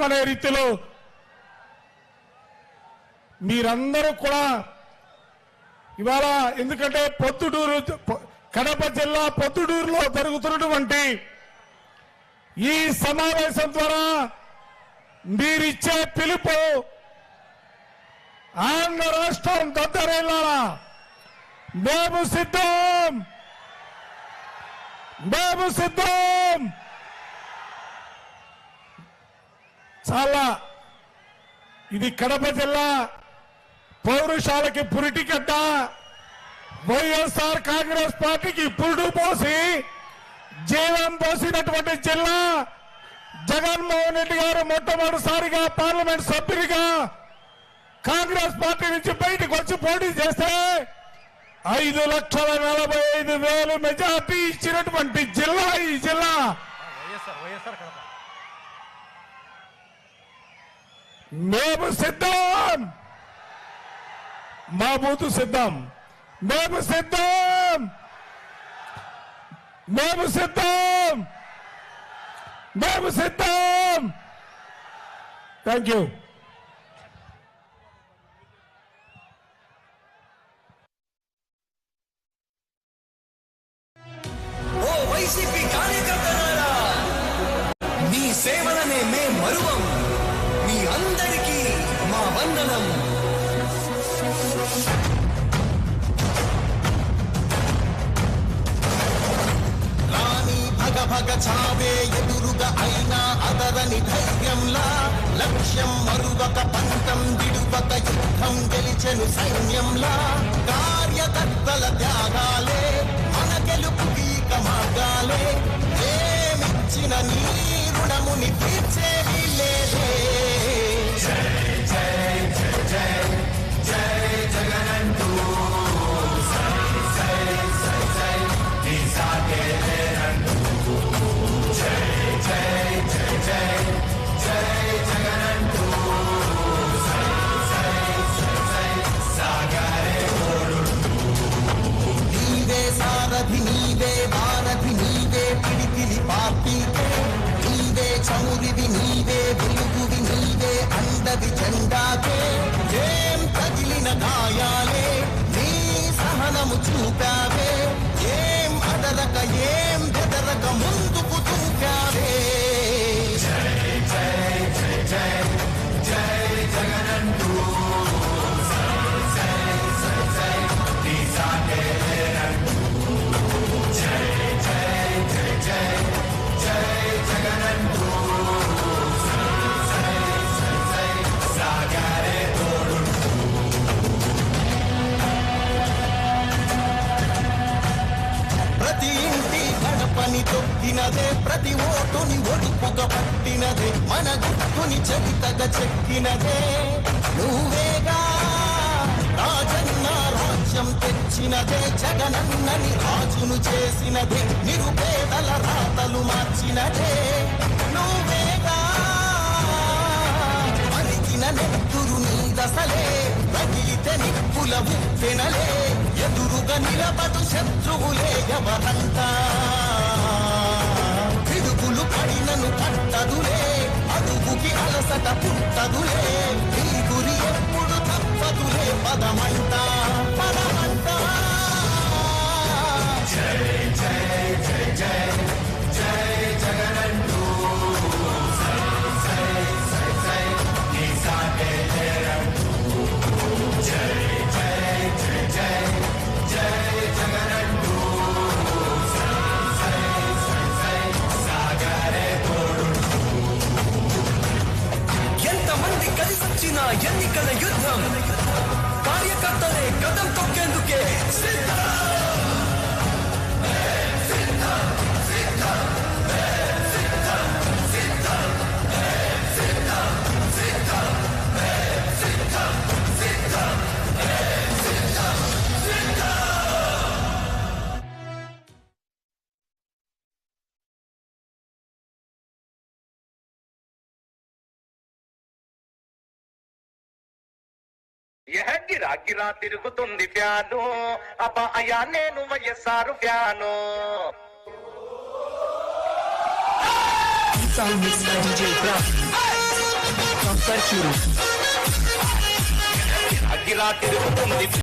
అనే రీతిలో మీరందరూ కూడా ఇవాళ ఎందుకంటే పొద్దుటూరు కడప జిల్లా పొద్దుటూరులో జరుగుతున్నటువంటి ఈ సమావేశం ద్వారా మీరిచ్చే పిలుపు ఆంధ్ర రాష్ట్రం దద్దరేలా మేము సిద్ధం, మేము సిద్ధం. చాలా ఇది కడప జిల్లా పౌరుషాలకి పురిటికట్ట. వైఎస్ఆర్ కాంగ్రెస్ పార్టీకి పురుడు పోసి జీవం పోసినటువంటి జిల్లా. జగన్మోహన్ రెడ్డి గారు మొట్టమొదటిసారిగా పార్లమెంట్ సభ్యుడిగా కాంగ్రెస్ పార్టీ నుంచి బయటకు వచ్చి పోటీ చేస్తే 5,45,000 మెజార్టీ ఇచ్చినటువంటి జిల్లా ఈ జిల్లా. మేము సిద్ధం, మా బూతు సిద్ధం, మేము సిద్ధం, మేము సిద్ధం, మేము సిద్ధం. Thank you. వైసీపీ కార్యకర్తలారా, మీ సేవలనే మేం మరువం. మీ అందరికీ మా వందనం. రాణి భగ భగ చావే ఎదురుగా అయినా అదరని ధైర్యంలా, లక్ష్యం మరువక పంతం విడువక యుద్ధం గెలిచెను సైన్యంలా. కార్యకర్తల త్యాగాలే మన గెలుపుకి మార్గాలే. ఏమిచ్చిన నీ రుణముని తీర్చేది లేదే. జై జై జై జై జై జగనంటూ సై సై సై సై నీ సాగే లేరంటూ. జై జై జై జై జై జగనంటూ సై సై సై సై సాగరే తోడుంటూ. నీవే సారథి, నీవే వారధి, నీవే పిడికిలి పార్టీకే. నీవే చమురివి, నీవే వెలుగువి, నీవే అండవి జెండాకే. ఏం తగిలిన గాయాలే నీ సహనము చూపావే. ఏం అదరక ఏం బెదరక ముందుకు దూకావే. జై జై జై జై జై జగనంటూ సై సై సై సై నీ సాగే లేరంటూ. జై జై జై జై జై జగనంటూ సై సై సై సై సాగరే తోడుంటూ. ప్రతి ఇంటి గడపని తొక్కినదే, ప్రతి ఓటుని ఒడుపుగా పట్టినదే, మన గుర్తుని చరితగా చెక్కినదే నువ్వేగా. రాజన్న రాజ్యం తెచ్చినదే, జగనన్నని రాజును చేసినదే, నిరుపేదల రాతలు మార్చినదే నువ్వేగా. మరిగిన నెత్తురు నీ దశలే, రగిలితే నిప్పుల ఉప్పెనలే. ఎదురుగా నిలబడు శత్రువులే ఎవరంతా. పిడుగులు పడినను పట్టదులే, అడుగుకి అలసట పుట్టదులే. నీ గురి ఎప్పుడు తప్పదులే, పదమంట పదమంట. జై జై జై జై జై జగనంటూ సై సై సై సై నీ సాగే లేరంటూ. జై జై జై జై జై జగనంటూ సై సై సై సై సాగరే తోడుంటూ. ఎంతమంది కలిసొచ్చిన ఎన్నికల యుద్ధం, కార్యకర్తలే కదం తొక్కేందుకే సిద్ధం. గిరా గిరా తిరుగుతుంది ఫ్యాను, అబ్బా అయ్యా నేను YSR fan. Song mixed by DJ Bro. Parchur అగిరా తిరుగుతుంది